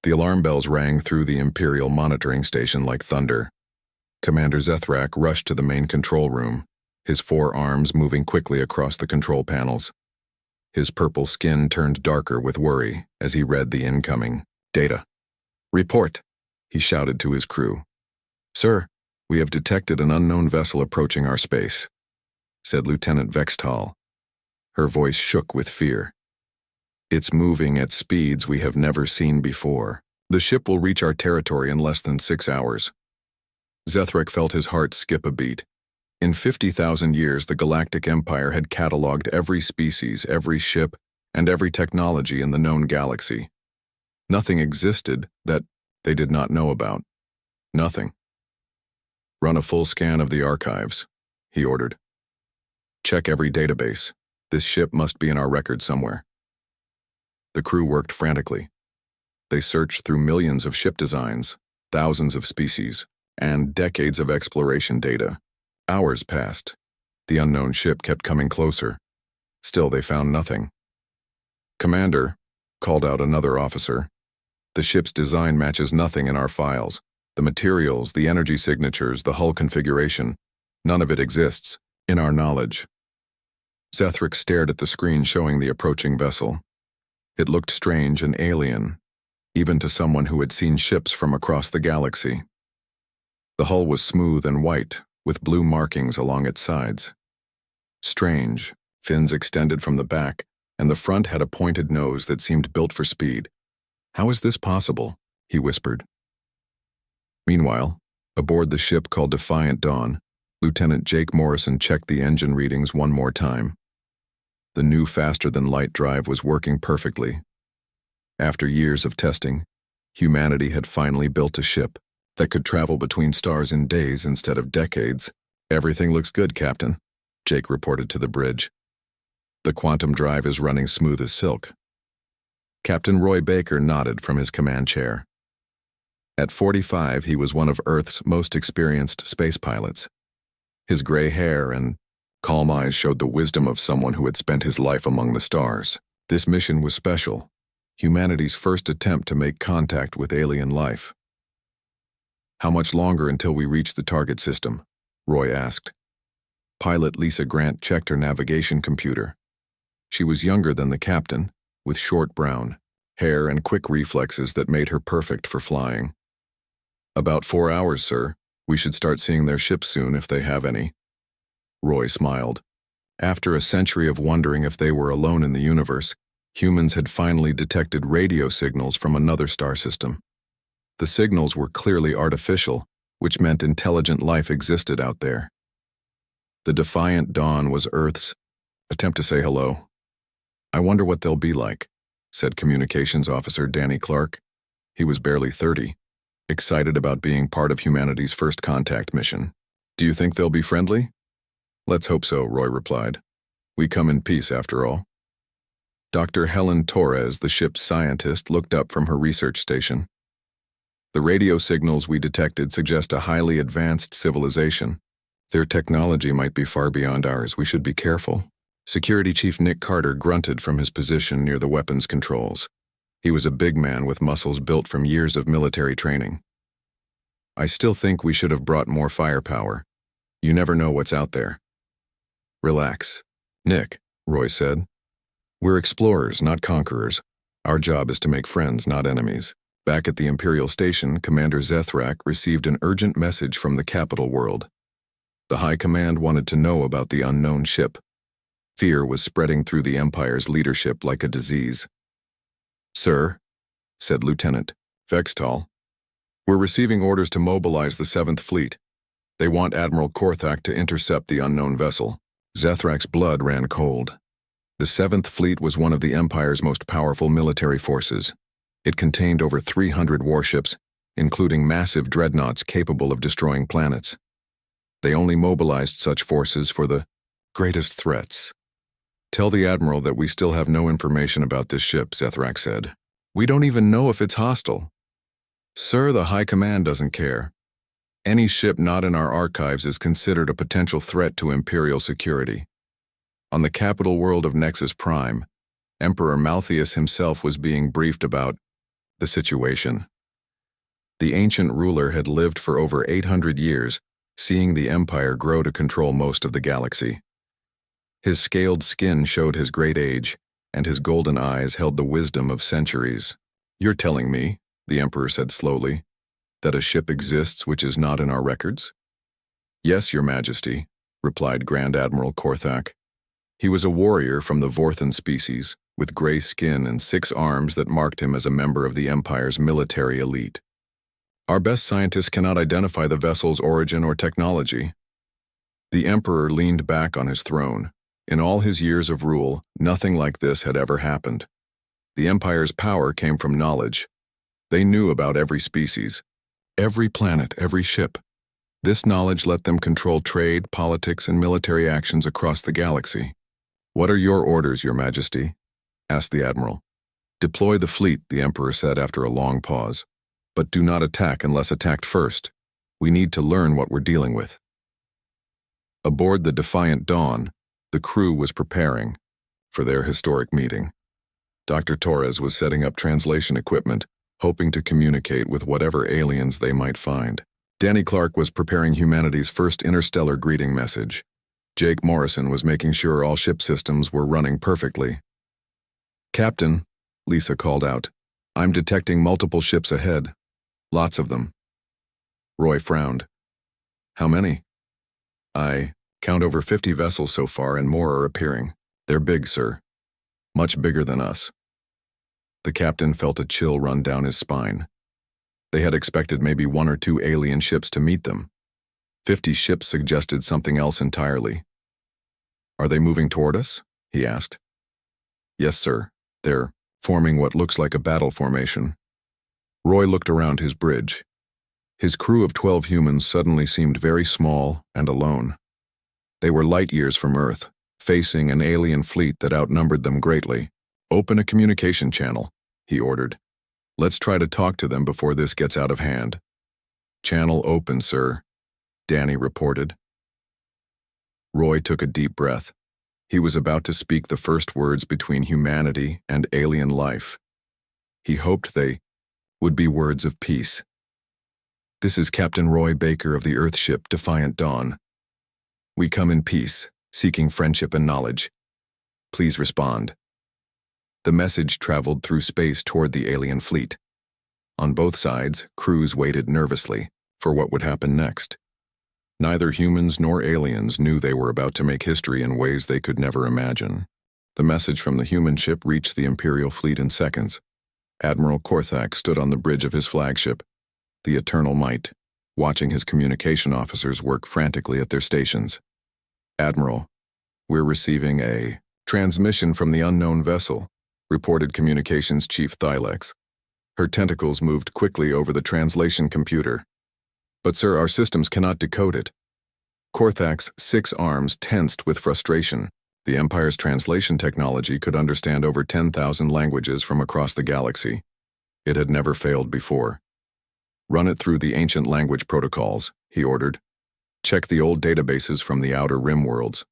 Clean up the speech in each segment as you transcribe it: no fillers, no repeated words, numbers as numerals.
The alarm bells rang through the Imperial monitoring station like thunder. Commander Zethrak rushed to the main control room, his 4 arms moving quickly across the control panels. His purple skin turned darker with worry as he read the incoming data. "Report," he shouted to his crew. "Sir, we have detected an unknown vessel approaching our space," said Lieutenant Vextal. Her voice shook with fear. "It's moving at speeds we have never seen before. The ship will reach our territory in less than 6 hours." Zethrak felt his heart skip a beat. In 50,000 years, the Galactic Empire had catalogued every species, every ship, and every technology in the known galaxy. Nothing existed that they did not know about. Nothing. "Run a full scan of the archives," he ordered. "Check every database. This ship must be in our records somewhere." The crew worked frantically. They searched through millions of ship designs, thousands of species, and decades of exploration data. Hours passed. The unknown ship kept coming closer. Still, they found nothing. "Commander," called out another officer, "the ship's design matches nothing in our files. The materials, the energy signatures, the hull configuration, none of it exists, in our knowledge." Zethrak stared at the screen showing the approaching vessel. It looked strange and alien, even to someone who had seen ships from across the galaxy. The hull was smooth and white, with blue markings along its sides. Strange, fins extended from the back, and the front had a pointed nose that seemed built for speed. "How is this possible?" he whispered. Meanwhile, aboard the ship called Defiant Dawn, Lieutenant Jake Morrison checked the engine readings one more time. The new faster-than-light drive was working perfectly. After years of testing, humanity had finally built a ship that could travel between stars in days instead of decades. "Everything looks good, Captain," Jake reported to the bridge. "The quantum drive is running smooth as silk." Captain Roy Baker nodded from his command chair. At 45, he was one of Earth's most experienced space pilots. His gray hair and calm eyes showed the wisdom of someone who had spent his life among the stars. This mission was special, humanity's first attempt to make contact with alien life. "How much longer until we reach the target system?" Roy asked. Pilot Lisa Grant checked her navigation computer. She was younger than the captain, with short brown hair and quick reflexes that made her perfect for flying. "About 4 hours, sir. We should start seeing their ships soon if they have any." Roy smiled. After a century of wondering if they were alone in the universe, humans had finally detected radio signals from another star system. The signals were clearly artificial, which meant intelligent life existed out there. The Defiant Dawn was Earth's attempt to say hello. "I wonder what they'll be like," said Communications Officer Danny Clark. He was barely 30, excited about being part of humanity's first contact mission. "Do you think they'll be friendly?" "Let's hope so," Roy replied. "We come in peace, after all." Dr. Helen Torres, the ship's scientist, looked up from her research station. "The radio signals we detected suggest a highly advanced civilization. Their technology might be far beyond ours. We should be careful." Security Chief Nick Carter grunted from his position near the weapons controls. He was a big man with muscles built from years of military training. "I still think we should have brought more firepower. You never know what's out there." "Relax, Nick," Roy said. "We're explorers, not conquerors. Our job is to make friends, not enemies." Back at the Imperial Station, Commander Zethrak received an urgent message from the capital world. The High Command wanted to know about the unknown ship. Fear was spreading through the Empire's leadership like a disease. "Sir," said Lieutenant Vextal, "we're receiving orders to mobilize the 7th Fleet. They want Admiral Korthak to intercept the unknown vessel." Zethrak's blood ran cold. The 7th Fleet was one of the Empire's most powerful military forces. It contained over 300 warships, including massive dreadnoughts capable of destroying planets. They only mobilized such forces for the greatest threats. "Tell the Admiral that we still have no information about this ship," Zethrak said. "We don't even know if it's hostile." "Sir, the High Command doesn't care. Any ship not in our archives is considered a potential threat to Imperial security. On the capital world of Nexus Prime, Emperor Malthius himself was being briefed about The situation. The ancient ruler had lived for over 800 years, seeing the empire grow to control most of the galaxy. His scaled skin showed his great age, and his golden eyes held the wisdom of centuries. "You're telling me," the emperor said slowly, "that a ship exists which is not in our records?" "Yes, your majesty," replied Grand Admiral Korthak. He was a warrior from the Vorthan species, with gray skin and 6 arms that marked him as a member of the Empire's military elite. "Our best scientists cannot identify the vessel's origin or technology." The emperor leaned back on his throne. In all his years of rule, nothing like this had ever happened. The Empire's power came from knowledge. They knew about every species, every planet, every ship. This knowledge let them control trade, politics, and military actions across the galaxy. "What are your orders, your majesty?" asked the admiral. "Deploy the fleet," the emperor said after a long pause. "But do not attack unless attacked first. We need to learn what we're dealing with." Aboard the Defiant Dawn, the crew was preparing for their historic meeting. Dr. Torres was setting up translation equipment, hoping to communicate with whatever aliens they might find. Danny Clark was preparing humanity's first interstellar greeting message. Jake Morrison was making sure all ship systems were running perfectly. "Captain," Lisa called out, "I'm detecting multiple ships ahead. Lots of them." Roy frowned. "How many?" "I count over 50 vessels so far, and more are appearing. They're big, sir. Much bigger than us." The captain felt a chill run down his spine. They had expected maybe 1 or 2 alien ships to meet them. 50 ships suggested something else entirely. "Are they moving toward us?" he asked. "Yes, sir. They're forming what looks like a battle formation." Roy looked around his bridge. His crew of 12 humans suddenly seemed very small and alone. They were light years from Earth, facing an alien fleet that outnumbered them greatly. "Open a communication channel," he ordered. "Let's try to talk to them before this gets out of hand." "Channel open, sir," Danny reported. Roy took a deep breath. He was about to speak the first words between humanity and alien life. He hoped they would be words of peace. "This is Captain Roy Baker of the Earthship Defiant Dawn. We come in peace, seeking friendship and knowledge. Please respond." The message traveled through space toward the alien fleet. On both sides, crews waited nervously for what would happen next. Neither humans nor aliens knew they were about to make history in ways they could never imagine. The message from the human ship reached the Imperial fleet in seconds. Admiral Korthak stood on the bridge of his flagship, the Eternal Might, watching his communication officers work frantically at their stations. "Admiral, we're receiving a transmission from the unknown vessel," reported Communications Chief Thylex. Her tentacles moved quickly over the translation computer. "But sir, our systems cannot decode it." Korthak's 6 arms tensed with frustration. The Empire's translation technology could understand over 10,000 languages from across the galaxy. It had never failed before. "Run it through the ancient language protocols," he ordered. "Check the old databases from the outer rim worlds."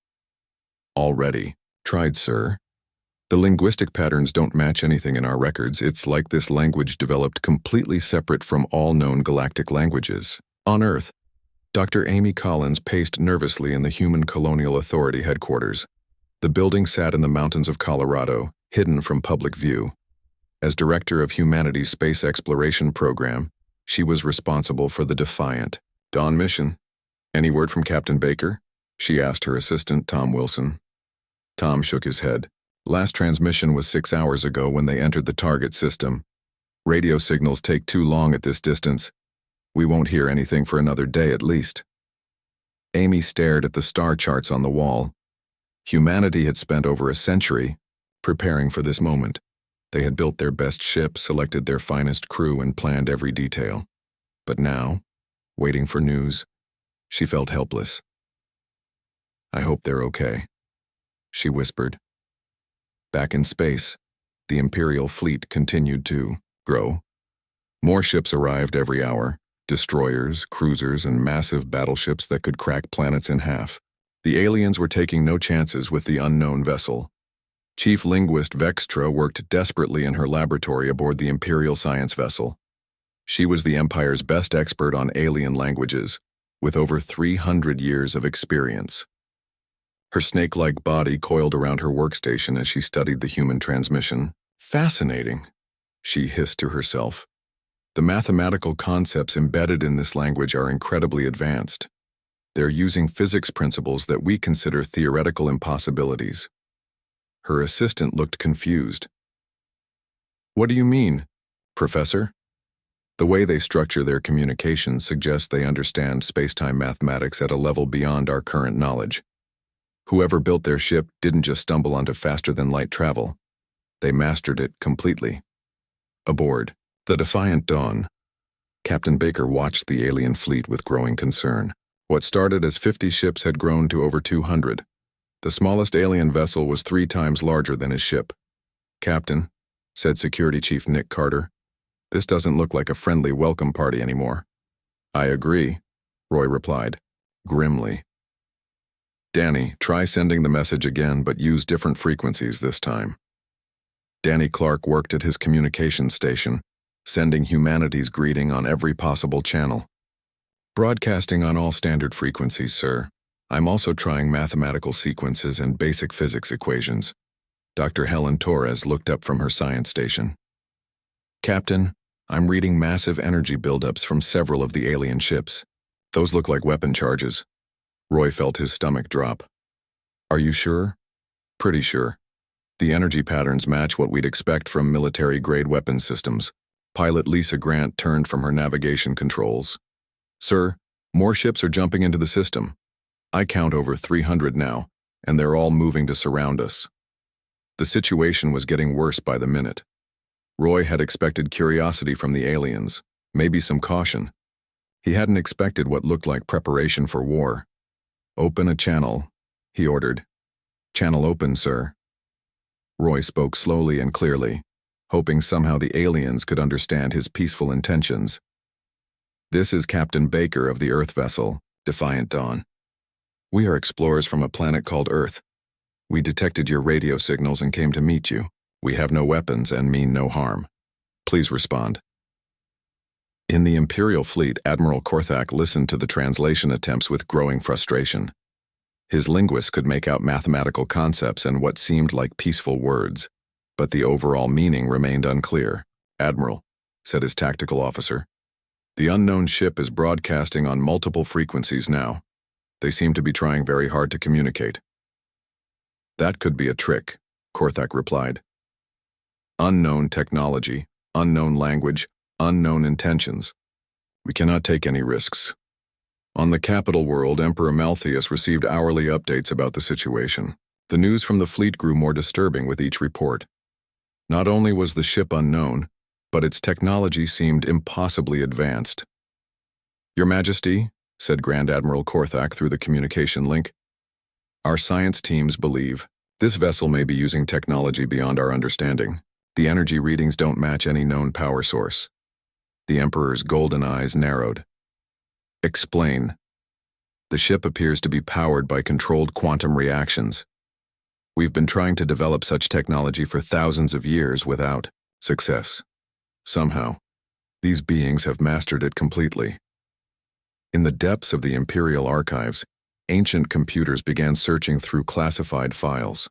"Already. Tried, sir. The linguistic patterns don't match anything in our records. It's like this language developed completely separate from all known galactic languages." On Earth, Dr. Amy Collins paced nervously in the Human Colonial Authority headquarters. The building sat in the mountains of Colorado, hidden from public view. As director of humanity's space exploration program, she was responsible for the Defiant Dawn mission. "Any word from Captain Baker?" she asked her assistant, Tom Wilson. Tom shook his head. "Last transmission was 6 hours ago when they entered the target system. Radio signals take too long at this distance. We won't hear anything for another day at least." Amy stared at the star charts on the wall. Humanity had spent over a century preparing for this moment. They had built their best ship, selected their finest crew, and planned every detail. But now, waiting for news, she felt helpless. "I hope they're okay," she whispered. Back in space, the Imperial fleet continued to grow. More ships arrived every hour, destroyers, cruisers, and massive battleships that could crack planets in half. The aliens were taking no chances with the unknown vessel. Chief linguist Vextra worked desperately in her laboratory aboard the Imperial science vessel. She was the Empire's best expert on alien languages, with over 300 years of experience. Her snake-like body coiled around her workstation as she studied the human transmission. Fascinating, she hissed to herself. The mathematical concepts embedded in this language are incredibly advanced. They're using physics principles that we consider theoretical impossibilities. Her assistant looked confused. What do you mean, Professor? The way they structure their communications suggests they understand space-time mathematics at a level beyond our current knowledge. Whoever built their ship didn't just stumble onto faster-than-light travel. They mastered it completely. Aboard the Defiant Dawn, Captain Baker watched the alien fleet with growing concern. What started as 50 ships had grown to over 200. The smallest alien vessel was 3 times larger than his ship. Captain, said Security Chief Nick Carter, this doesn't look like a friendly welcome party anymore. I agree, Roy replied, grimly. Danny, try sending the message again, but use different frequencies this time. Danny Clark worked at his communications station, sending humanity's greeting on every possible channel. Broadcasting on all standard frequencies, sir. I'm also trying mathematical sequences and basic physics equations. Dr. Helen Torres looked up from her science station. Captain, I'm reading massive energy buildups from several of the alien ships. Those look like weapon charges. Roy felt his stomach drop. Are you sure? Pretty sure. The energy patterns match what we'd expect from military-grade weapons systems. Pilot Lisa Grant turned from her navigation controls. Sir, more ships are jumping into the system. I count over 300 now, and they're all moving to surround us. The situation was getting worse by the minute. Roy had expected curiosity from the aliens, maybe some caution. He hadn't expected what looked like preparation for war. Open a channel, he ordered. Channel open, sir. Roy spoke slowly and clearly, hoping somehow the aliens could understand his peaceful intentions. This is Captain Baker of the Earth vessel, Defiant Dawn. We are explorers from a planet called Earth. We detected your radio signals and came to meet you. We have no weapons and mean no harm. Please respond. In the Imperial fleet, Admiral Korthak listened to the translation attempts with growing frustration. His linguist could make out mathematical concepts and what seemed like peaceful words, but the overall meaning remained unclear. Admiral, said his tactical officer, the unknown ship is broadcasting on multiple frequencies now. They seem to be trying very hard to communicate. That could be a trick, Korthak replied. Unknown technology, unknown language, unknown intentions. We cannot take any risks. On the capital world, Emperor Malthius received hourly updates about the situation. The news from the fleet grew more disturbing with each report. Not only was the ship unknown, but its technology seemed impossibly advanced. Your Majesty, said Grand Admiral Korthak through the communication link, our science teams believe this vessel may be using technology beyond our understanding. The energy readings don't match any known power source. The Emperor's golden eyes narrowed. Explain. The ship appears to be powered by controlled quantum reactions. We've been trying to develop such technology for thousands of years without success. Somehow, these beings have mastered it completely. In the depths of the Imperial archives, ancient computers began searching through classified files.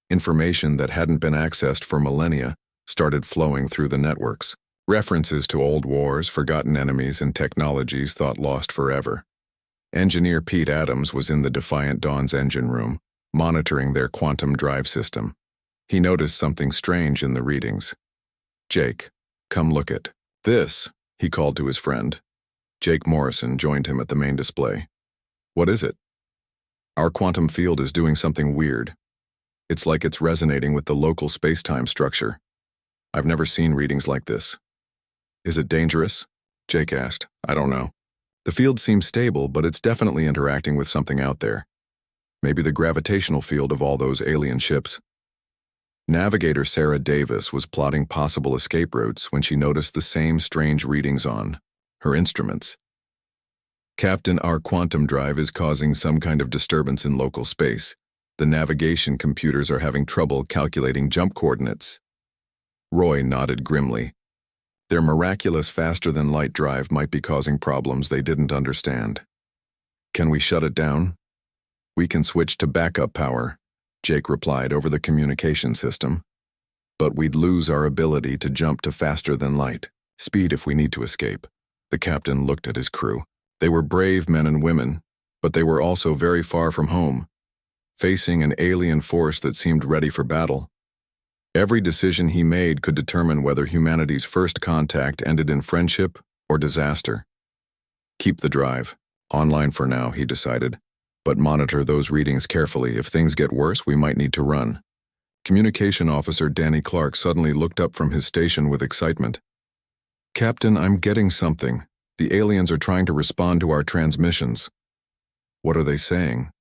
Information that hadn't been accessed for millennia started flowing through the networks. References to old wars, forgotten enemies, and technologies thought lost forever. Engineer Pete Adams was in the Defiant Dawn's engine room, monitoring their quantum drive system. He noticed something strange in the readings. Jake, come look at this, he called to his friend. Jake Morrison joined him at the main display. What is it? Our quantum field is doing something weird. It's like it's resonating with the local space-time structure. I've never seen readings like this. Is it dangerous? Jake asked. I don't know. The field seems stable, but it's definitely interacting with something out there. Maybe the gravitational field of all those alien ships. Navigator Sarah Davis was plotting possible escape routes when she noticed the same strange readings on her instruments. Captain, our quantum drive is causing some kind of disturbance in local space. The navigation computers are having trouble calculating jump coordinates. Roy nodded grimly. Their miraculous faster-than-light drive might be causing problems they didn't understand. Can we shut it down? We can switch to backup power, Jake replied over the communication system. But we'd lose our ability to jump to faster-than-light speed if we need to escape. The captain looked at his crew. They were brave men and women, but they were also very far from home, facing an alien force that seemed ready for battle. Every decision he made could determine whether humanity's first contact ended in friendship or disaster. Keep the drive online for now, he decided, but monitor those readings carefully. If things get worse, we might need to run. Communication Officer Danny Clark suddenly looked up from his station with excitement. Captain, I'm getting something. The aliens are trying to respond to our transmissions. What are they saying?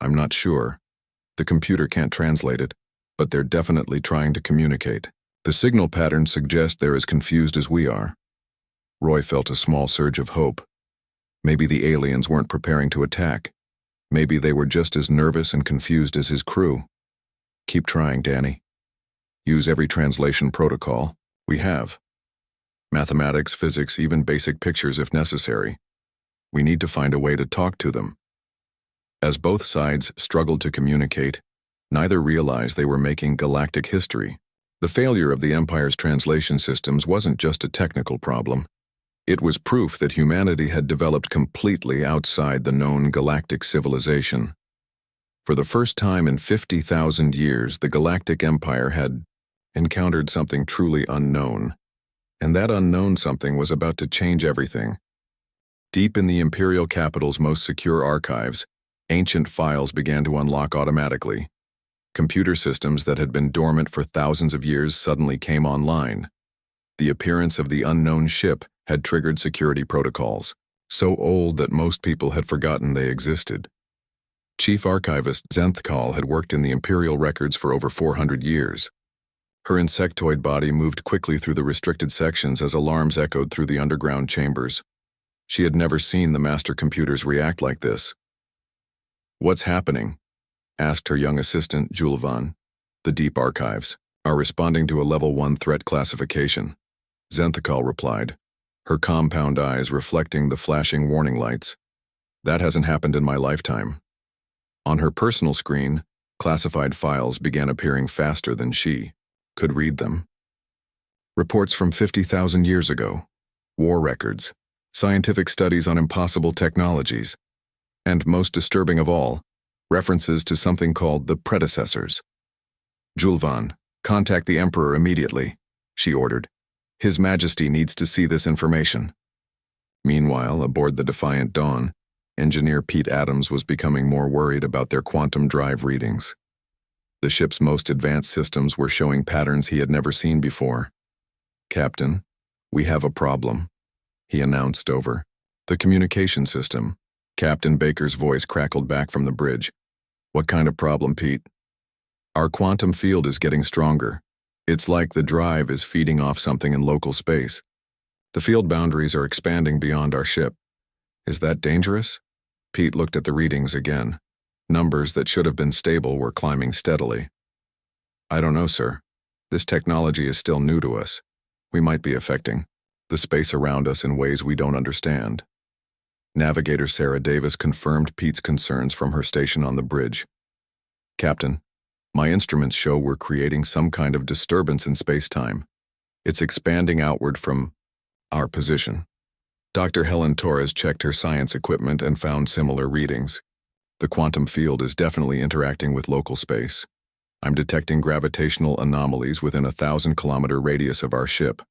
I'm not sure. The computer can't translate it, but they're definitely trying to communicate. The signal patterns suggest they're as confused as we are. Roy felt a small surge of hope. Maybe the aliens weren't preparing to attack. Maybe they were just as nervous and confused as his crew. Keep trying, Danny. Use every translation protocol. We have. Mathematics, physics, even basic pictures if necessary. We need to find a way to talk to them. As both sides struggled to communicate, neither realized they were making galactic history. The failure of the Empire's translation systems wasn't just a technical problem. It was proof that humanity had developed completely outside the known galactic civilization. For the first time in 50,000 years, the Galactic Empire had encountered something truly unknown. And that unknown something was about to change everything. Deep in the Imperial capital's most secure archives, ancient files began to unlock automatically. Computer systems that had been dormant for thousands of years suddenly came online. The appearance of the unknown ship had triggered security protocols, so old that most people had forgotten they existed. Chief Archivist Zenthkal had worked in the Imperial records for over 400 years. Her insectoid body moved quickly through the restricted sections as alarms echoed through the underground chambers. She had never seen the master computers react like this. What's happening? Asked her young assistant, Julvan. The deep archives are responding to a level 1 threat classification. Zenthkal replied, her compound eyes reflecting the flashing warning lights. That hasn't happened in my lifetime. On her personal screen, classified files began appearing faster than she could read them. Reports from 50,000 years ago, war records, scientific studies on impossible technologies, and most disturbing of all, references to something called the predecessors. Julvan, contact the Emperor immediately, she ordered. His Majesty needs to see this information. Meanwhile, aboard the Defiant Dawn, engineer Pete Adams was becoming more worried about their quantum drive readings. The ship's most advanced systems were showing patterns he had never seen before. Captain, we have a problem, he announced over the communication system. Captain Baker's voice crackled back from the bridge. What kind of problem, Pete? Our quantum field is getting stronger. It's like the drive is feeding off something in local space. The field boundaries are expanding beyond our ship. Is that dangerous? Pete looked at the readings again. Numbers that should have been stable were climbing steadily. I don't know, sir. This technology is still new to us. We might be affecting the space around us in ways we don't understand. Navigator Sarah Davis confirmed Pete's concerns from her station on the bridge. Captain, my instruments show we're creating some kind of disturbance in space-time. It's expanding outward from our position. Dr. Helen Torres checked her science equipment and found similar readings. The quantum field is definitely interacting with local space. I'm detecting gravitational anomalies within a 1,000-kilometer radius of our ship.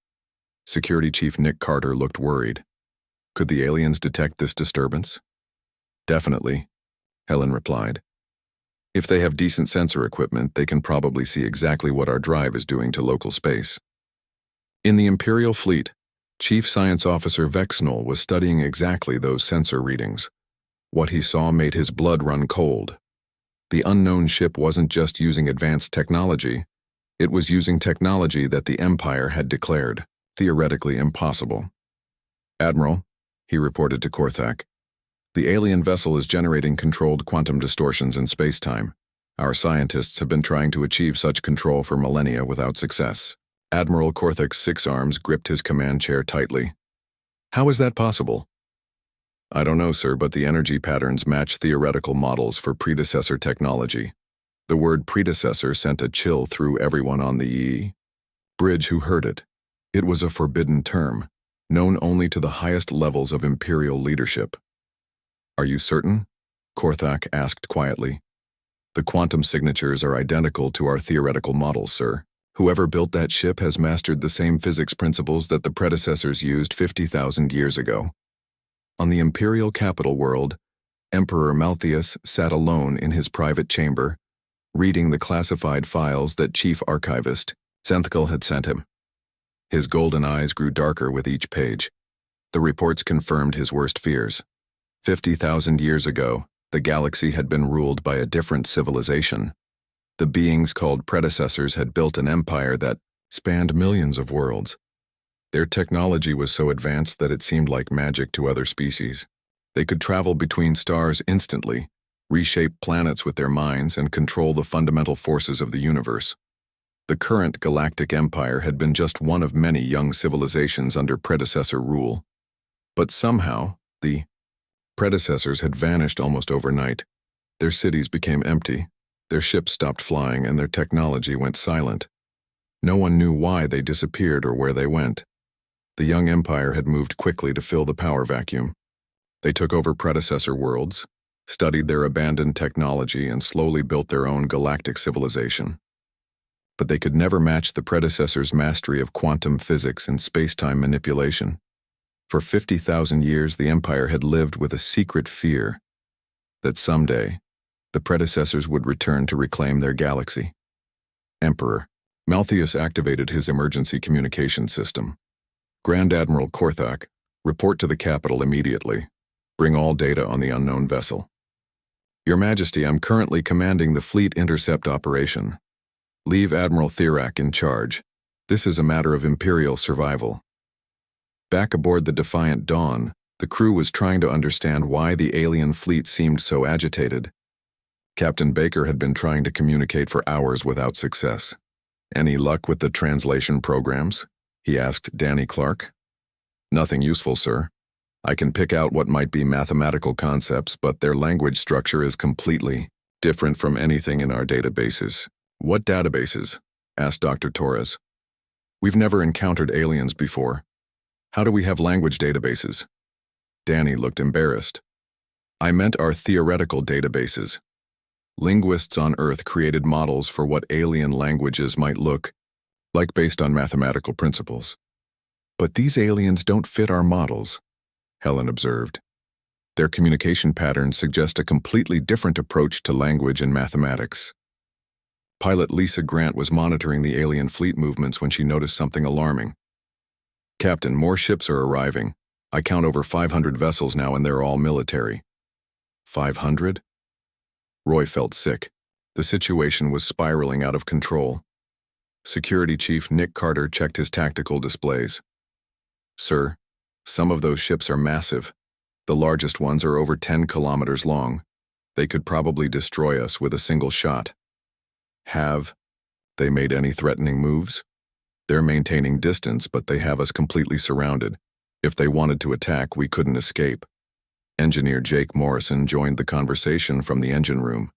Security Chief Nick Carter looked worried. Could the aliens detect this disturbance? Definitely, Helen replied. If they have decent sensor equipment, they can probably see exactly what our drive is doing to local space. In the Imperial Fleet, Chief Science Officer Vexnol was studying exactly those sensor readings. What he saw made his blood run cold. The unknown ship wasn't just using advanced technology, it was using technology that the Empire had declared theoretically impossible. Admiral, he reported to Korthak, the alien vessel is generating controlled quantum distortions in space-time. Our scientists have been trying to achieve such control for millennia without success. Admiral Korthik's 6 arms gripped his command chair tightly. How is that possible? I don't know, sir, but the energy patterns match theoretical models for predecessor technology. The word predecessor sent a chill through everyone on the bridge who heard it. It was a forbidden term, known only to the highest levels of imperial leadership. Are you certain? Korthik asked quietly. The quantum signatures are identical to our theoretical models, sir. Whoever built that ship has mastered the same physics principles that the predecessors used 50,000 years ago. On the imperial capital world, Emperor Malthius sat alone in his private chamber, reading the classified files that Chief Archivist Senthkal had sent him. His golden eyes grew darker with each page. The reports confirmed his worst fears. 50,000 years ago, the galaxy had been ruled by a different civilization. The beings called predecessors had built an empire that spanned millions of worlds. Their technology was so advanced that it seemed like magic to other species. They could travel between stars instantly, reshape planets with their minds, and control the fundamental forces of the universe. The current Galactic Empire had been just one of many young civilizations under predecessor rule. But somehow, the predecessors had vanished almost overnight. Their cities became empty. Their ships stopped flying and their technology went silent. No one knew why they disappeared or where they went. The young empire had moved quickly to fill the power vacuum. They took over predecessor worlds, studied their abandoned technology, and slowly built their own galactic civilization. But they could never match the predecessors' mastery of quantum physics and space-time manipulation. For 50,000 years, the empire had lived with a secret fear that someday, the predecessors would return to reclaim their galaxy. Emperor Malthius activated his emergency communication system. Grand Admiral Korthik, report to the capital immediately. Bring all data on the unknown vessel. Your Majesty, I'm currently commanding the fleet intercept operation. Leave Admiral Thirak in charge. This is a matter of imperial survival. Back aboard the Defiant Dawn, the crew was trying to understand why the alien fleet seemed so agitated. Captain Baker had been trying to communicate for hours without success. Any luck with the translation programs? He asked Danny Clark. Nothing useful, sir. I can pick out what might be mathematical concepts, but their language structure is completely different from anything in our databases. What databases? Asked Dr. Torres. We've never encountered aliens before. How do we have language databases? Danny looked embarrassed. I meant our theoretical databases. Linguists on Earth created models for what alien languages might look like based on mathematical principles. But these aliens don't fit our models, Helen observed. Their communication patterns suggest a completely different approach to language and mathematics. Pilot Lisa Grant was monitoring the alien fleet movements when she noticed something alarming. Captain, more ships are arriving. I count over 500 vessels now and they're all military. 500? Roy felt sick. The situation was spiraling out of control. Security Chief Nick Carter checked his tactical displays. Sir, some of those ships are massive. The largest ones are over 10 kilometers long. They could probably destroy us with a single shot. Have they made any threatening moves? They're maintaining distance, but they have us completely surrounded. If they wanted to attack, we couldn't escape. Engineer Jake Morrison joined the conversation from the engine room.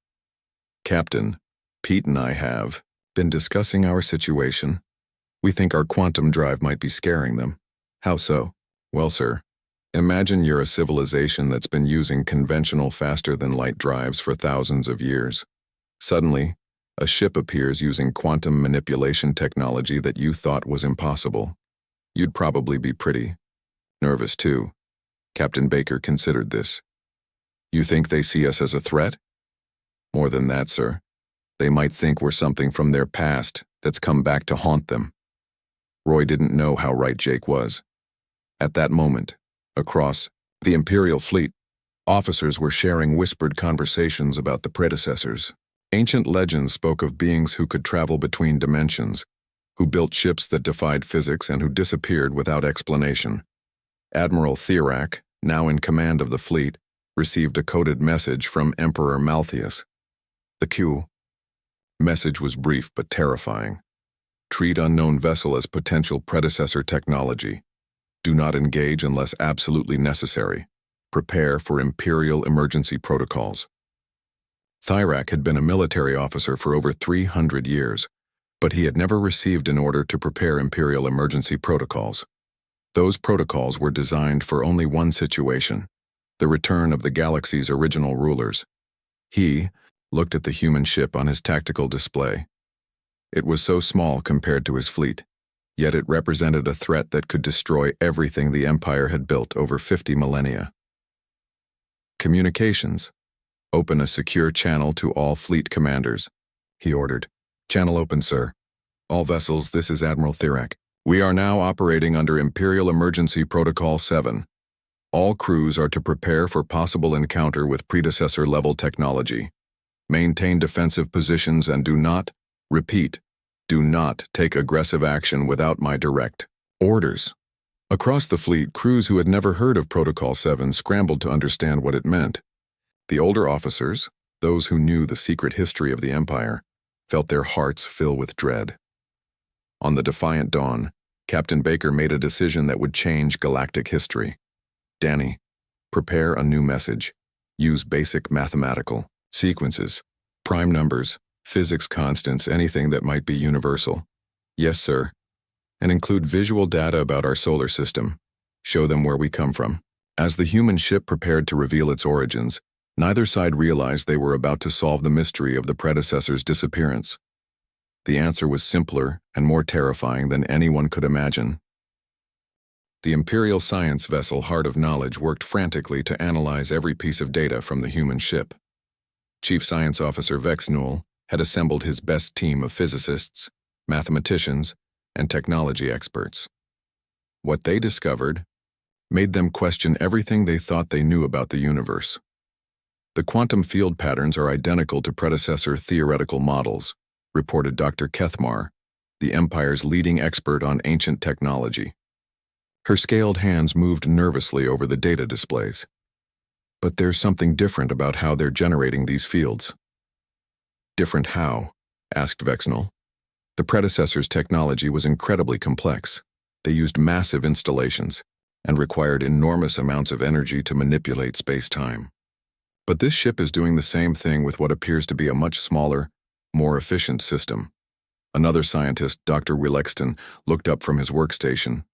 Captain, Pete and I have been discussing our situation. We think our quantum drive might be scaring them. How so? Well, sir, imagine you're a civilization that's been using conventional faster-than-light drives for thousands of years. Suddenly, a ship appears using quantum manipulation technology that you thought was impossible. You'd probably be pretty nervous too. Captain Baker considered this. You think they see us as a threat? More than that, sir. They might think we're something from their past that's come back to haunt them. Roy didn't know how right Jake was. At that moment, across the Imperial fleet, officers were sharing whispered conversations about the predecessors. Ancient legends spoke of beings who could travel between dimensions, who built ships that defied physics and who disappeared without explanation. Admiral Thirak, now in command of the fleet, received a coded message from Emperor Malthius. The Q, Message was brief but terrifying. Treat unknown vessel as potential predecessor technology. Do not engage unless absolutely necessary. Prepare for Imperial emergency protocols. Thyrak had been a military officer for over 300 years, but he had never received an order to prepare Imperial emergency protocols. Those protocols were designed for only one situation: the return of the galaxy's original rulers. He looked at the human ship on his tactical display. It was so small compared to his fleet, yet it represented a threat that could destroy everything the Empire had built over 50 millennia. Communications. Open a secure channel to all fleet commanders, he ordered. Channel open, sir. All vessels, this is Admiral Thyrak. We are now operating under Imperial Emergency Protocol 7. All crews are to prepare for possible encounter with predecessor-level technology. Maintain defensive positions and do not, repeat, do not take aggressive action without my direct orders. Across the fleet, crews who had never heard of Protocol 7 scrambled to understand what it meant. The older officers, those who knew the secret history of the Empire, felt their hearts fill with dread. On the defiant dawn, Captain Baker made a decision that would change galactic history. Danny, prepare a new message. Use basic mathematical sequences, prime numbers, physics constants, anything that might be universal. Yes, sir. And include visual data about our solar system. Show them where we come from. As the human ship prepared to reveal its origins, neither side realized they were about to solve the mystery of the predecessor's disappearance. The answer was simpler and more terrifying than anyone could imagine. The Imperial science vessel Heart of Knowledge worked frantically to analyze every piece of data from the human ship. Chief Science Officer Vexnul had assembled his best team of physicists, mathematicians, and technology experts. What they discovered made them question everything they thought they knew about the universe. The quantum field patterns are identical to predecessor theoretical models, reported Dr. Kethmar, the Empire's leading expert on ancient technology. Her scaled hands moved nervously over the data displays. But there's something different about how they're generating these fields. Different how? Asked Vexnul. The predecessor's technology was incredibly complex. They used massive installations and required enormous amounts of energy to manipulate space-time. But this ship is doing the same thing with what appears to be a much smaller, more efficient system. Another scientist, Dr. Willexton, looked up from his workstation.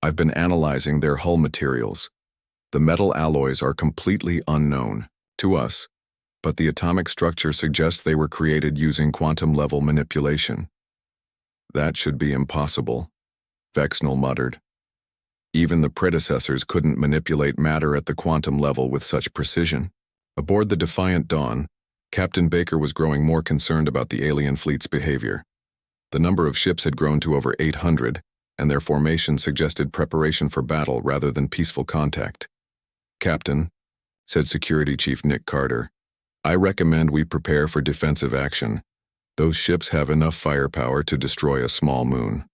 I've been analyzing their hull materials. The metal alloys are completely unknown to us, but the atomic structure suggests they were created using quantum-level manipulation. That should be impossible, Vexnul muttered. Even the predecessors couldn't manipulate matter at the quantum level with such precision. Aboard the Defiant Dawn, Captain Baker was growing more concerned about the alien fleet's behavior. The number of ships had grown to over 800, and their formation suggested preparation for battle rather than peaceful contact. Captain, said Security Chief Nick Carter, I recommend we prepare for defensive action. Those ships have enough firepower to destroy a small moon.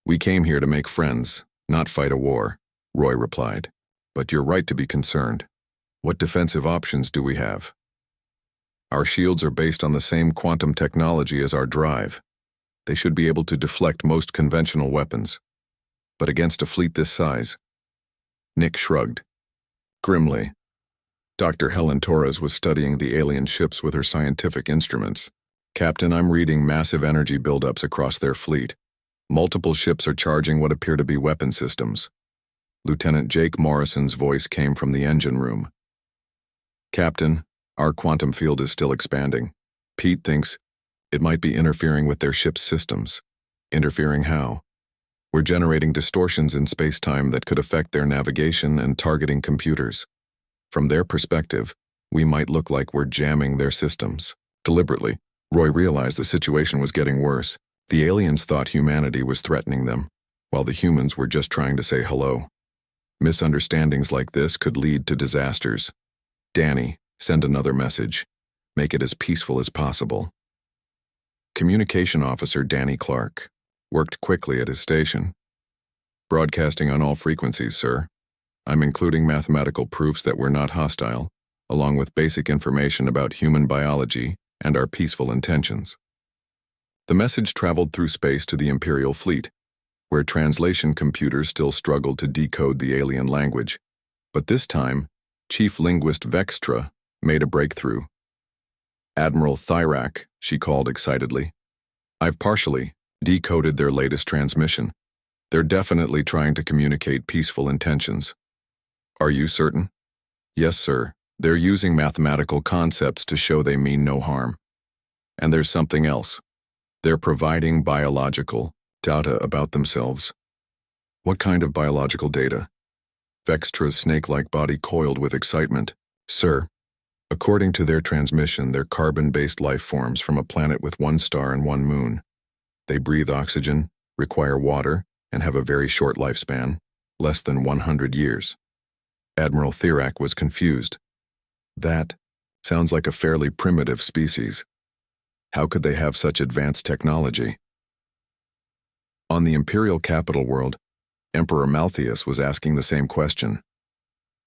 We came here to make friends, not fight a war, Roy replied. But you're right to be concerned. What defensive options do we have? Our shields are based on the same quantum technology as our drive. They should be able to deflect most conventional weapons. But against a fleet this size? Nick shrugged. Grimly. Dr. Helen Torres was studying the alien ships with her scientific instruments. Captain, I'm reading massive energy buildups across their fleet. Multiple ships are charging what appear to be weapon systems. Lieutenant Jake Morrison's voice came from the engine room. Captain, our quantum field is still expanding. Pete thinks it might be interfering with their ship's systems. Interfering how? We're generating distortions in space-time that could affect their navigation and targeting computers. From their perspective, we might look like we're jamming their systems. Deliberately, Roy realized the situation was getting worse. The aliens thought humanity was threatening them, while the humans were just trying to say hello. Misunderstandings like this could lead to disasters. Danny, send another message. Make it as peaceful as possible. Communication Officer Danny Clark worked quickly at his station. Broadcasting on all frequencies, sir. I'm including mathematical proofs that we're not hostile, along with basic information about human biology and our peaceful intentions. The message traveled through space to the Imperial fleet, where translation computers still struggled to decode the alien language. But this time, Chief Linguist Vextra made a breakthrough. "Admiral Thyrak," she called excitedly. "I've partially decoded their latest transmission. They're definitely trying to communicate peaceful intentions." "Are you certain?" "Yes, sir. They're using mathematical concepts to show they mean no harm. And there's something else. They're providing biological data about themselves." "What kind of biological data?" Vextra's snake-like body coiled with excitement. "Sir, according to their transmission, they're carbon-based life forms from a planet with 1 star and 1 moon. They breathe oxygen, require water, and have a very short lifespan, less than 100 years. Admiral Thyrak was confused. That sounds like a fairly primitive species. How could they have such advanced technology? On the Imperial capital world, Emperor Malthius was asking the same question.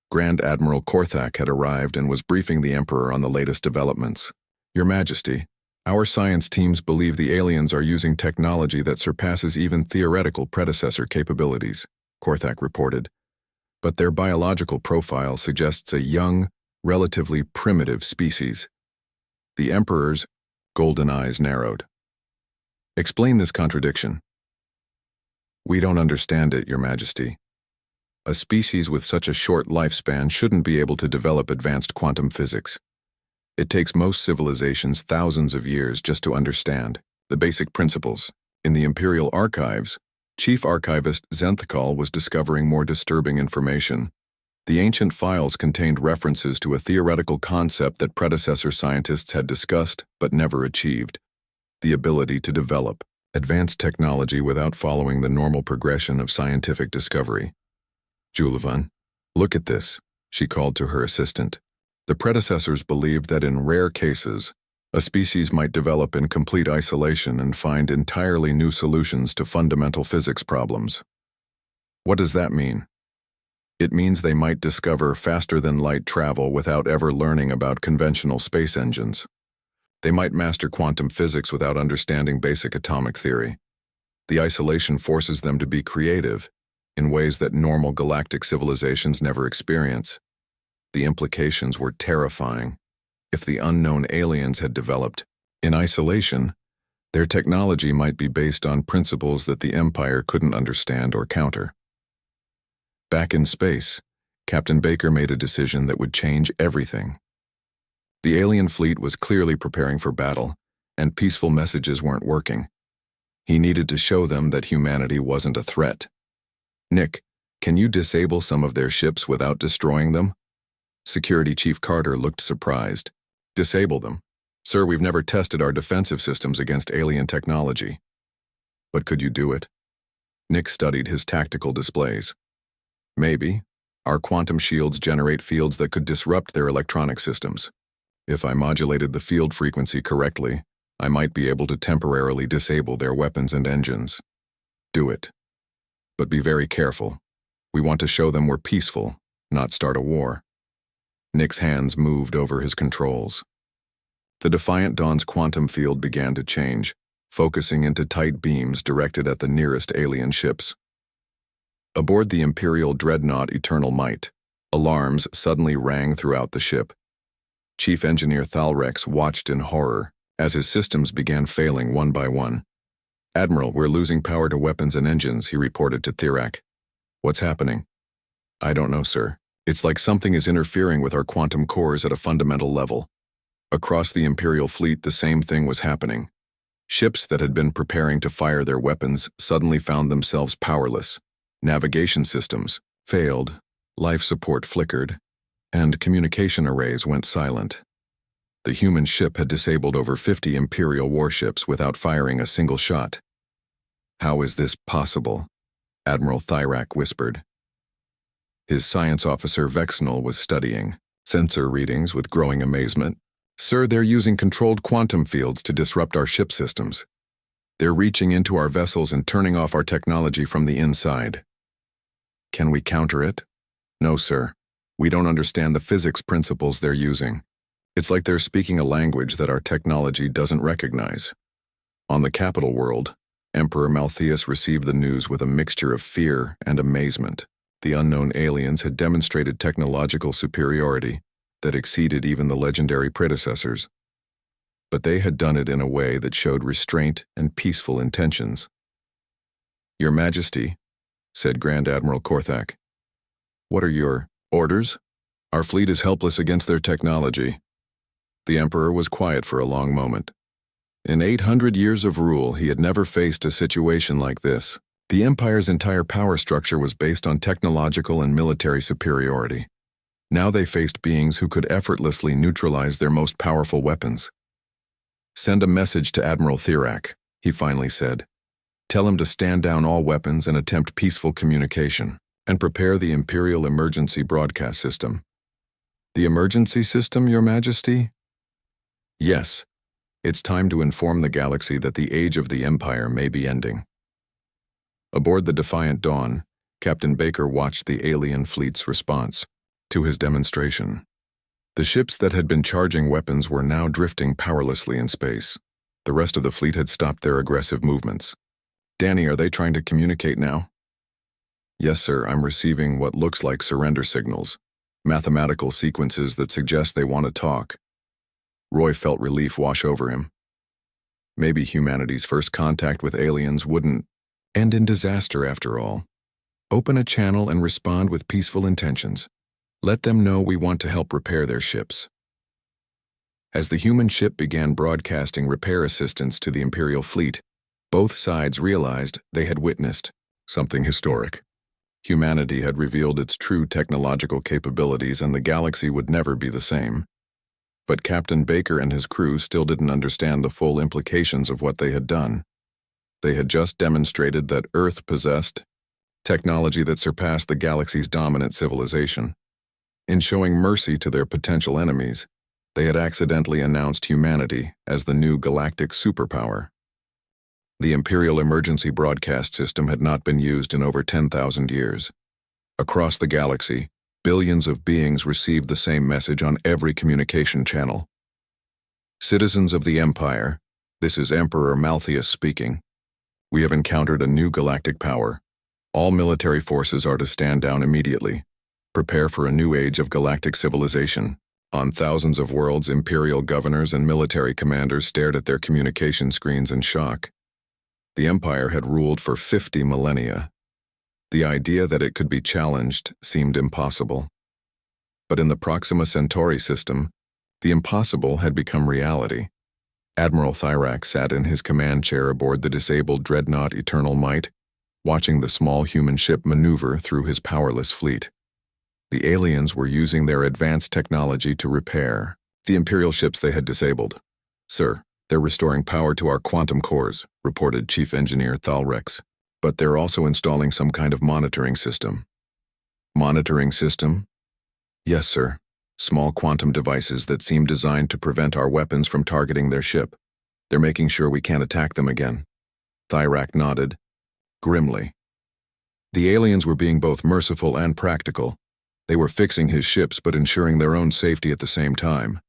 Grand Admiral Korthak had arrived and was briefing the Emperor on the latest developments. "Your Majesty, our science teams believe the aliens are using technology that surpasses even theoretical predecessor capabilities," Korthak reported. "But their biological profile suggests a young, relatively primitive species." The Emperor's golden eyes narrowed. "Explain this contradiction." "We don't understand it, Your Majesty. A species with such a short lifespan shouldn't be able to develop advanced quantum physics. It takes most civilizations thousands of years just to understand the basic principles. In the Imperial archives, Chief Archivist Zenthkal was discovering more disturbing information. The ancient files contained references to a theoretical concept that predecessor scientists had discussed but never achieved: the ability to develop advanced technology without following the normal progression of scientific discovery. "Julivan, look at this," she called to her assistant. "The predecessors believed that in rare cases, a species might develop in complete isolation and find entirely new solutions to fundamental physics problems. What does that mean? It means they might discover faster-than-light travel without ever learning about conventional space engines. They might master quantum physics without understanding basic atomic theory. The isolation forces them to be creative in ways that normal galactic civilizations never experience. The implications were terrifying. If the unknown aliens had developed in isolation, their technology might be based on principles that the Empire couldn't understand or counter." Back in space, Captain Baker made a decision that would change everything. The alien fleet was clearly preparing for battle, and peaceful messages weren't working. He needed to show them that humanity wasn't a threat. "Nick, can you disable some of their ships without destroying them?" Security Chief Carter looked surprised. "Disable them? Sir, we've never tested our defensive systems against alien technology." "But could you do it?" Nick studied his tactical displays. "Maybe. Our quantum shields generate fields that could disrupt their electronic systems. If I modulated the field frequency correctly, I might be able to temporarily disable their weapons and engines." "Do it. But be very careful. We want to show them we're peaceful, not start a war." Nick's hands moved over his controls. The Defiant Dawn's quantum field began to change, focusing into tight beams directed at the nearest alien ships. Aboard the Imperial dreadnought Eternal Might, alarms suddenly rang throughout the ship. Chief Engineer Thalrex watched in horror as his systems began failing one by one. "Admiral, we're losing power to weapons and engines," he reported to Thyrak. "What's happening?" "I don't know, sir. It's like something is interfering with our quantum cores at a fundamental level." Across the Imperial fleet, the same thing was happening. Ships that had been preparing to fire their weapons suddenly found themselves powerless. Navigation systems failed, life support flickered, and communication arrays went silent. The human ship had disabled over 50 Imperial warships without firing a single shot. "How is this possible?" Admiral Thyrak whispered. His science officer Vexnal was studying sensor readings with growing amazement. "Sir, they're using controlled quantum fields to disrupt our ship systems. They're reaching into our vessels and turning off our technology from the inside." "Can we counter it?" "No, sir. We don't understand the physics principles they're using. It's like they're speaking a language that our technology doesn't recognize. On the capital world, Emperor Malthius received the news with a mixture of fear and amazement. The unknown aliens had demonstrated technological superiority that exceeded even the legendary predecessors. But they had done it in a way that showed restraint and peaceful intentions. "Your Majesty," said Grand Admiral Korthak, "what are your orders? Our fleet is helpless against their technology." The Emperor was quiet for a long moment. In 800 years of rule, he had never faced a situation like this. The Empire's entire power structure was based on technological and military superiority. Now they faced beings who could effortlessly neutralize their most powerful weapons. "Send a message to Admiral Thirak," he finally said. "Tell him to stand down all weapons and attempt peaceful communication, and prepare the Imperial Emergency Broadcast System." "The emergency system, Your Majesty?" "Yes. It's time to inform the galaxy that the age of the Empire may be ending." Aboard the Defiant Dawn, Captain Baker watched the alien fleet's response to his demonstration. The ships that had been charging weapons were now drifting powerlessly in space. The rest of the fleet had stopped their aggressive movements. "Danny, are they trying to communicate now?" "Yes, sir. I'm receiving what looks like surrender signals, mathematical sequences that suggest they want to talk." Roy felt relief wash over him. Maybe humanity's first contact with aliens wouldn't end in disaster after all. Open a channel and respond with peaceful intentions. Let them know we want to help repair their ships. As the human ship began broadcasting repair assistance to the Imperial fleet, both sides realized they had witnessed something historic. Humanity had revealed its true technological capabilities, and the galaxy would never be the same. But Captain Baker and his crew still didn't understand the full implications of what they had done. They had just demonstrated that Earth possessed technology that surpassed the galaxy's dominant civilization. In showing mercy to their potential enemies, they had accidentally announced humanity as the new galactic superpower. The Imperial Emergency Broadcast System had not been used in over 10,000 years. Across the galaxy, billions of beings received the same message on every communication channel. "Citizens of the Empire, this is Emperor Malthius speaking. We have encountered a new galactic power. All military forces are to stand down immediately. Prepare for a new age of galactic civilization." On thousands of worlds, imperial governors and military commanders stared at their communication screens in shock. The Empire had ruled for 50 millennia. The idea that it could be challenged seemed impossible. But in the Proxima Centauri system, the impossible had become reality. Admiral Thirak sat in his command chair aboard the disabled dreadnought Eternal Might, watching the small human ship maneuver through his powerless fleet. The aliens were using their advanced technology to repair the Imperial ships they had disabled. "Sir, they're restoring power to our quantum cores," reported Chief Engineer Thalrex. "But they're also installing some kind of monitoring system." "Monitoring system?" "Yes, sir. Small quantum devices that seem designed to prevent our weapons from targeting their ship. They're making sure we can't attack them again." Thirak nodded grimly. The aliens were being both merciful and practical. They were fixing his ships but ensuring their own safety at the same time.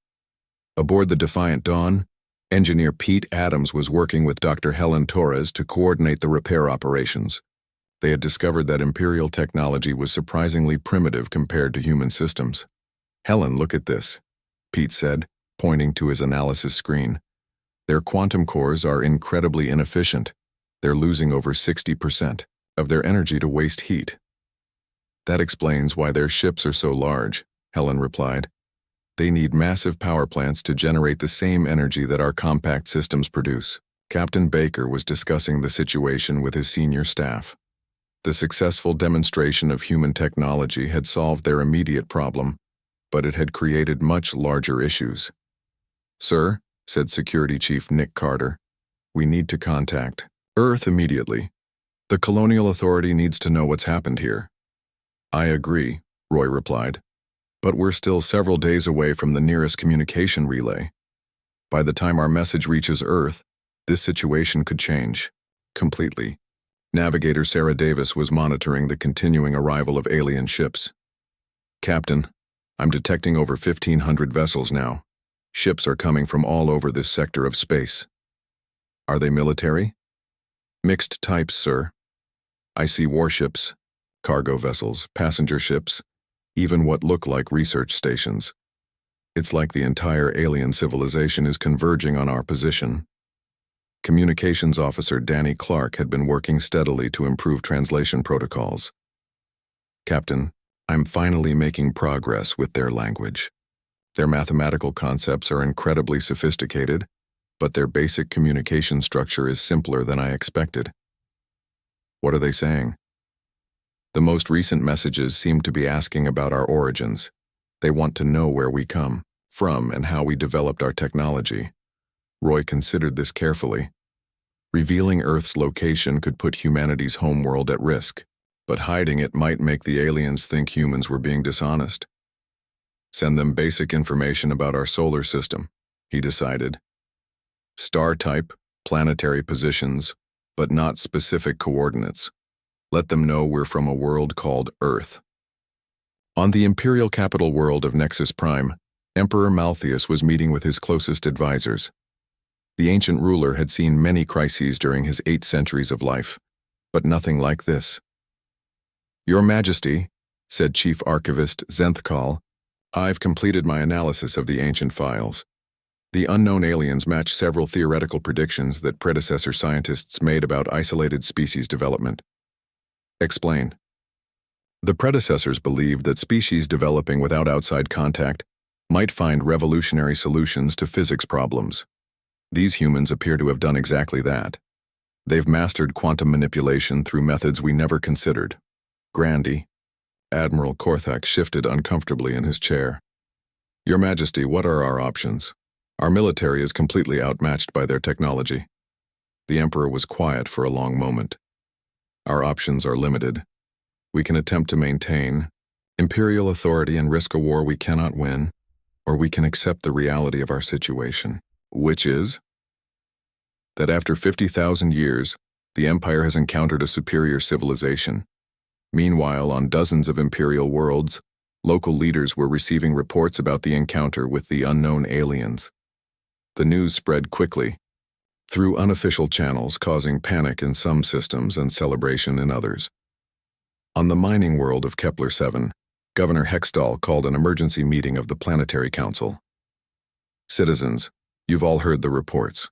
Aboard the Defiant Dawn, Engineer Pete Adams was working with Dr. Helen Torres to coordinate the repair operations. They had discovered that Imperial technology was surprisingly primitive compared to human systems. "Helen, look at this," Pete said, pointing to his analysis screen. "Their quantum cores are incredibly inefficient. They're losing over 60% of their energy to waste heat." "That explains why their ships are so large," Helen replied. "They need massive power plants to generate the same energy that our compact systems produce." Captain Baker was discussing the situation with his senior staff. The successful demonstration of human technology had solved their immediate problem, but it had created much larger issues. "Sir," said Security Chief Nick Carter, "we need to contact Earth immediately. The Colonial Authority needs to know what's happened here." "I agree," Roy replied. "But we're still several days away from the nearest communication relay. By the time our message reaches Earth, this situation could change completely." Navigator Sarah Davis was monitoring the continuing arrival of alien ships. "Captain, I'm detecting over 1,500 vessels now. Ships are coming from all over this sector of space. Are they military? Mixed types, sir. I see warships, cargo vessels, passenger ships, even what look like research stations. It's like the entire alien civilization is converging on our position. Communications Officer Danny Clark had been working steadily to improve translation protocols. Captain, I'm finally making progress with their language. Their mathematical concepts are incredibly sophisticated, but their basic communication structure is simpler than I expected. What are they saying? The most recent messages seem to be asking about our origins. They want to know where we come from and how we developed our technology. Roy considered this carefully. Revealing Earth's location could put humanity's homeworld at risk, but hiding it might make the aliens think humans were being dishonest. Send them basic information about our solar system, he decided. Star type, planetary positions, but not specific coordinates. Let them know we're from a world called Earth. On the imperial capital world of Nexus Prime, Emperor Malthius was meeting with his closest advisors. The ancient ruler had seen many crises during his 8 centuries of life, but nothing like this. Your Majesty, said Chief Archivist Zenthkal, I've completed my analysis of the ancient files. The unknown aliens match several theoretical predictions that predecessor scientists made about isolated species development. Explain. The predecessors believed that species developing without outside contact might find revolutionary solutions to physics problems. These humans appear to have done exactly that. They've mastered quantum manipulation through methods we never considered. Grandy. Admiral Korthak shifted uncomfortably in his chair. Your Majesty, what are our options? Our military is completely outmatched by their technology. The Emperor was quiet for a long moment. Our options are limited. We can attempt to maintain imperial authority and risk a war we cannot win, or we can accept the reality of our situation, which is that after 50,000 years, the Empire has encountered a superior civilization. Meanwhile, on dozens of imperial worlds, local leaders were receiving reports about the encounter with the unknown aliens. The news spread quickly, through unofficial channels, causing panic in some systems and celebration in others. On the mining world of Kepler 7, Governor Hextall called an emergency meeting of the Planetary Council. Citizens, you've all heard the reports.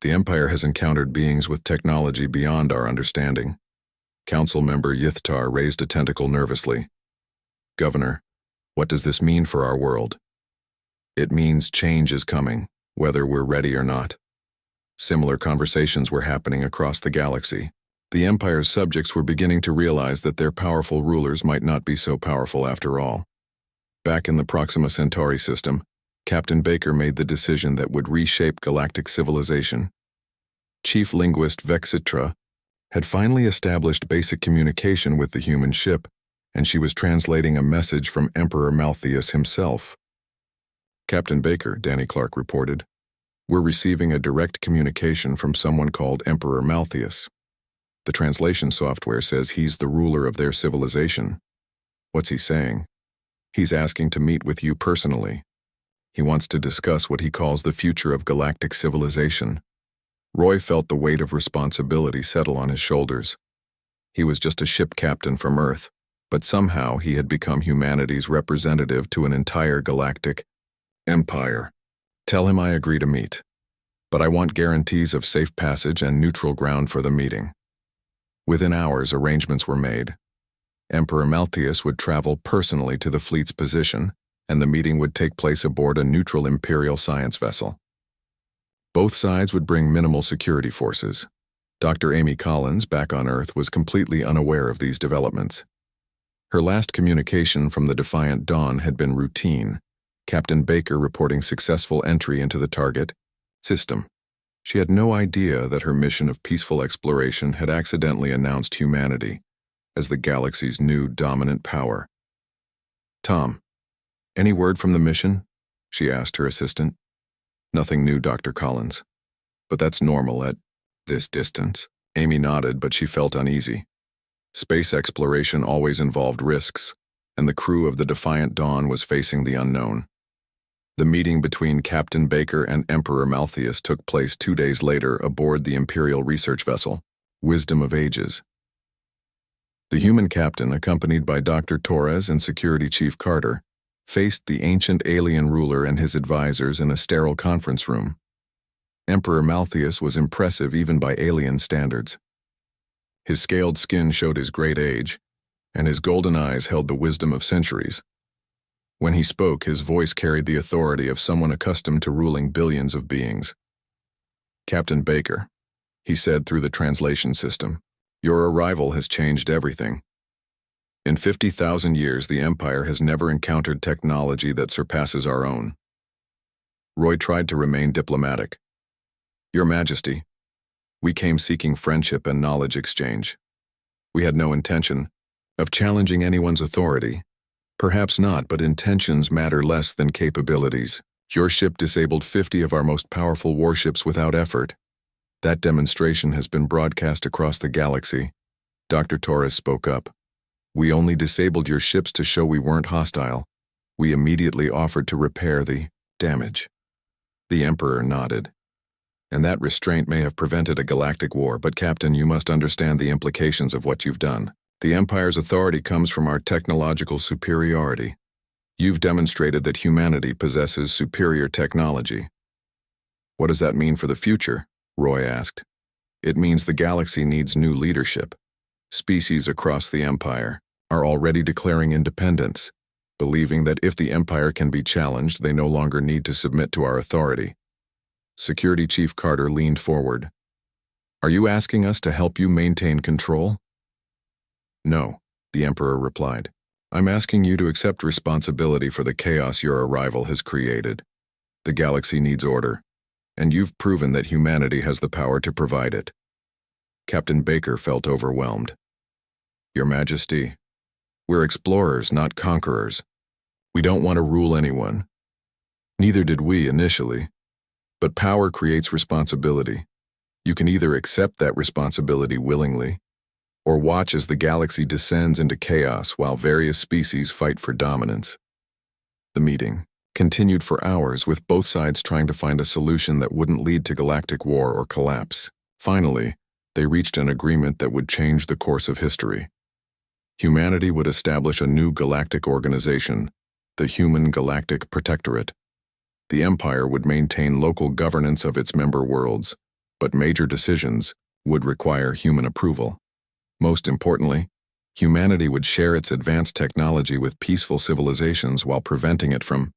The Empire has encountered beings with technology beyond our understanding. Council member Yithtar raised a tentacle nervously. Governor, what does this mean for our world? It means change is coming, whether we're ready or not. Similar conversations were happening across the galaxy. The Empire's subjects were beginning to realize that their powerful rulers might not be so powerful after all. Back in the Proxima Centauri system, Captain Baker made the decision that would reshape galactic civilization. Chief linguist Vexitra had finally established basic communication with the human ship, and she was translating a message from Emperor Malthius himself. Captain Baker, Danny Clark reported, we're receiving a direct communication from someone called Emperor Malthius. The translation software says he's the ruler of their civilization. What's he saying? He's asking to meet with you personally. He wants to discuss what he calls the future of galactic civilization. Roy felt the weight of responsibility settle on his shoulders. He was just a ship captain from Earth, but somehow he had become humanity's representative to an entire galactic empire. Tell him I agree to meet, but I want guarantees of safe passage and neutral ground for the meeting. Within hours, arrangements were made. Emperor Malthius would travel personally to the fleet's position, and the meeting would take place aboard a neutral Imperial science vessel. Both sides would bring minimal security forces. Dr. Amy Collins, back on Earth, was completely unaware of these developments. Her last communication from the Defiant Dawn had been routine, Captain Baker reporting successful entry into the target system. She had no idea that her mission of peaceful exploration had accidentally announced humanity as the galaxy's new dominant power. Tom, any word from the mission? She asked her assistant. Nothing new, Dr. Collins. But that's normal at this distance. Amy nodded, but she felt uneasy. Space exploration always involved risks, and the crew of the Defiant Dawn was facing the unknown. The meeting between Captain Baker and Emperor Malthus took place 2 days later aboard the Imperial research vessel, Wisdom of Ages. The human captain, accompanied by Dr. Torres and Security Chief Carter, faced the ancient alien ruler and his advisors in a sterile conference room. Emperor Malthus was impressive even by alien standards. His scaled skin showed his great age, and his golden eyes held the wisdom of centuries. When he spoke, his voice carried the authority of someone accustomed to ruling billions of beings. "Captain Baker," he said through the translation system, "your arrival has changed everything. In 50,000 years, the Empire has never encountered technology that surpasses our own." Roy tried to remain diplomatic. "Your Majesty, we came seeking friendship and knowledge exchange. We had no intention of challenging anyone's authority. Perhaps not, but intentions matter less than capabilities. Your ship disabled 50 of our most powerful warships without effort. That demonstration has been broadcast across the galaxy." Dr. Torres spoke up. "We only disabled your ships to show we weren't hostile. We immediately offered to repair the damage." The Emperor nodded. "And that restraint may have prevented a galactic war, but Captain, you must understand the implications of what you've done. The Empire's authority comes from our technological superiority. You've demonstrated that humanity possesses superior technology." "What does that mean for the future?" Roy asked. "It means the galaxy needs new leadership. Species across the Empire are already declaring independence, believing that if the Empire can be challenged, they no longer need to submit to our authority." Security Chief Carter leaned forward. "Are you asking us to help you maintain control?" "No," the Emperor replied. "I'm asking you to accept responsibility for the chaos your arrival has created. The galaxy needs order, and you've proven that humanity has the power to provide it." Captain Baker felt overwhelmed. "Your Majesty, we're explorers, not conquerors. We don't want to rule anyone. Neither did we initially. But power creates responsibility. You can either accept that responsibility willingly, or watch as the galaxy descends into chaos while various species fight for dominance." The meeting continued for hours, with both sides trying to find a solution that wouldn't lead to galactic war or collapse. Finally, they reached an agreement that would change the course of history. Humanity would establish a new galactic organization, the Human Galactic Protectorate. The Empire would maintain local governance of its member worlds, but major decisions would require human approval. Most importantly, humanity would share its advanced technology with peaceful civilizations while preventing it from